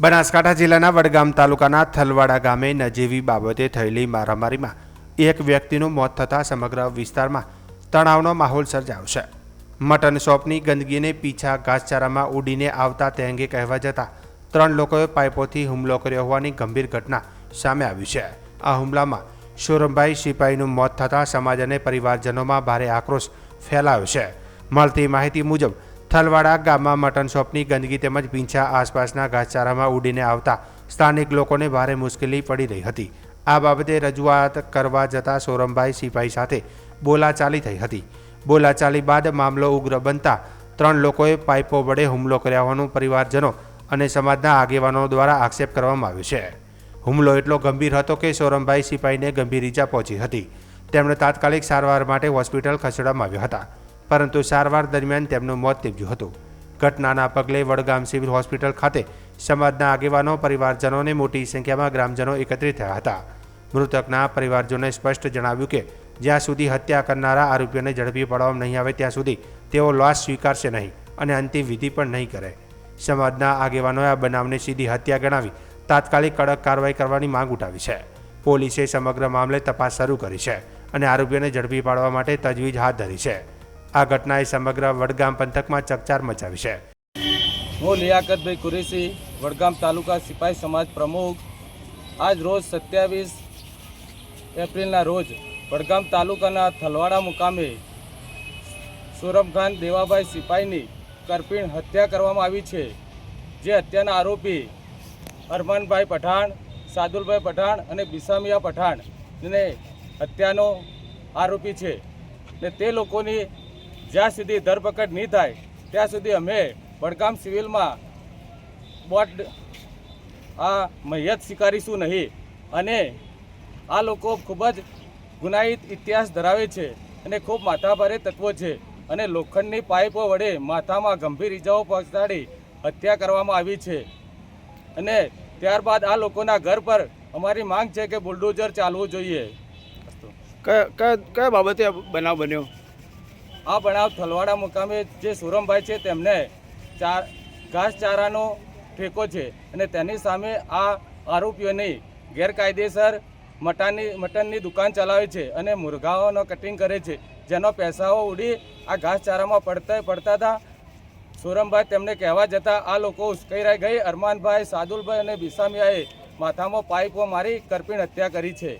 બનાસકાંઠા જિલ્લાના વડગામ તાલુકાના થલવાડા ગામે નજીવી બાબતે થયેલી મારામારીમાં એક વ્યક્તિનું મોત થતાં સમગ્ર વિસ્તારમાં તણાવનો માહોલ સર્જાયો છે. મટન શોપની ગંદકીને પીછા ઘાસચારામાં ઉડીને આવતા તે અંગે કહેવા જતાં 3 લોકોએ પાઇપોથી હુમલો કર્યો હોવાની ગંભીર ઘટના સામે આવી છે. આ હુમલામાં સોરમભાઈ સિપાહીનું મોત થતાં સમાજ અને પરિવારજનોમાં ભારે આક્રોશ ફેલાયો છે. મળતી માહિતી મુજબ થલવાડા ગામમાં મટન શોપની ગંદકી તેમજ પીંછા આસપાસના ઘાસચારામાં ઉડીને આવતા સ્થાનિક લોકોને ભારે મુશ્કેલી પડી રહી હતી. આ બાબતે રજૂઆત કરવા જતાં સોરમભાઈ સિપાહી સાથે બોલાચાલી થઈ હતી. બોલાચાલી બાદ મામલો ઉગ્ર બનતા 3 લોકોએ પાઇપો વડે હુમલો કર્યા હોવાનું પરિવારજનો અને સમાજના આગેવાનો દ્વારા આક્ષેપ કરવામાં આવ્યો છે. હુમલો એટલો ગંભીર હતો કે સોરમભાઈ સિપાહીને ગંભીર ઈજા પહોંચી હતી. તેમણે તાત્કાલિક સારવાર માટે હોસ્પિટલ ખસેડવામાં આવ્યા હતા, પરંતુ સારવાર દરમિયાન તેમનું મોત નીપજ્યું હતું. ઘટનાના પગલે વડગામ સિવિલ હોસ્પિટલ ખાતે સમાજના આગેવાનો, પરિવારજનો અને મોટી સંખ્યામાં ગ્રામજનો એકત્રિત થયા હતા. મૃતકના પરિવારજનોએ સ્પષ્ટ જણાવ્યું કે જ્યાં સુધી હત્યા કરનારા આરોપીઓને ઝડપી પાડવામાં નહીં આવે ત્યાં સુધી તેઓ લોસ સ્વીકારશે નહીં અને અંતિમ વિધિ પણ નહીં કરે. સમાજના આગેવાનોએ આ બનાવને સીધી હત્યા ગણાવી તાત્કાલિક કડક કાર્યવાહી કરવાની માંગ ઉઠાવી છે. પોલીસે સમગ્ર મામલે તપાસ શરૂ કરી છે અને આરોપીઓને ઝડપી પાડવા માટે તજવીજ હાથ ધરી છે. આ ઘટનાએ સમગ્ર વડગામ પંથકમાં ચકચાર મચાવી છે. હું લિયાકતભાઈ કુરેશી, વડગામ તાલુકા સિપાહી સમાજ પ્રમુખ. આજ રોજ 27 એપ્રિલના રોજ વડગામ તાલુકાના થલવાડા મુકામે સોરમખાન દેવાભાઈ સિપાહીની કરપીણ હત્યા કરવામાં આવી છે. જે હત્યાના આરોપી અરમાનભાઈ પઠાણ, સાદુલભાઈ પઠાણ અને બિસામિયા પઠાણ ને હત્યાનો આરોપી છે. ને તે લોકોની જ્યાં સુધી ધરપકડ નહીં થાય ત્યાં સુધી અમે વડગામ સિવિલમાં બોટ આ મૈયત સ્વીકારીશું નહીં. અને આ લોકો ખૂબ જ ગુનાહિત ઇતિહાસ ધરાવે છે અને ખૂબ માથાભારે તત્વો છે અને લોખંડની પાઇપો વડે માથામાં ગંભીર ઇજાઓ પહોંચાડી હત્યા કરવામાં આવી છે. અને ત્યારબાદ આ લોકોના ઘર પર અમારી માંગ છે કે બુલડોઝર ચાલવું જોઈએ. કયા બાબતે બનાવ બન્યો? આ બનાવ થલવાડા મુકામે જે સોરમભાઈ છે તેમને ઘાસચારાનો ઠેકો છે અને તેની સામે આ આરોપીઓની ગેરકાયદેસર મટનની દુકાન ચલાવે છે અને મુરઘાઓનો કટિંગ કરે છે, જેનો પૈસાઓ ઉડી આ ઘાસચારામાં પડતા હતા. સોરમભાઈ તેમને કહેવા જતાં આ લોકો ઉશ્કેરાઈ ગઈ. અરમાનભાઈ, સાદુલભાઈ અને બિસામિયાએ માથામાં પાઇપો મારી કરપીણ હત્યા કરી છે.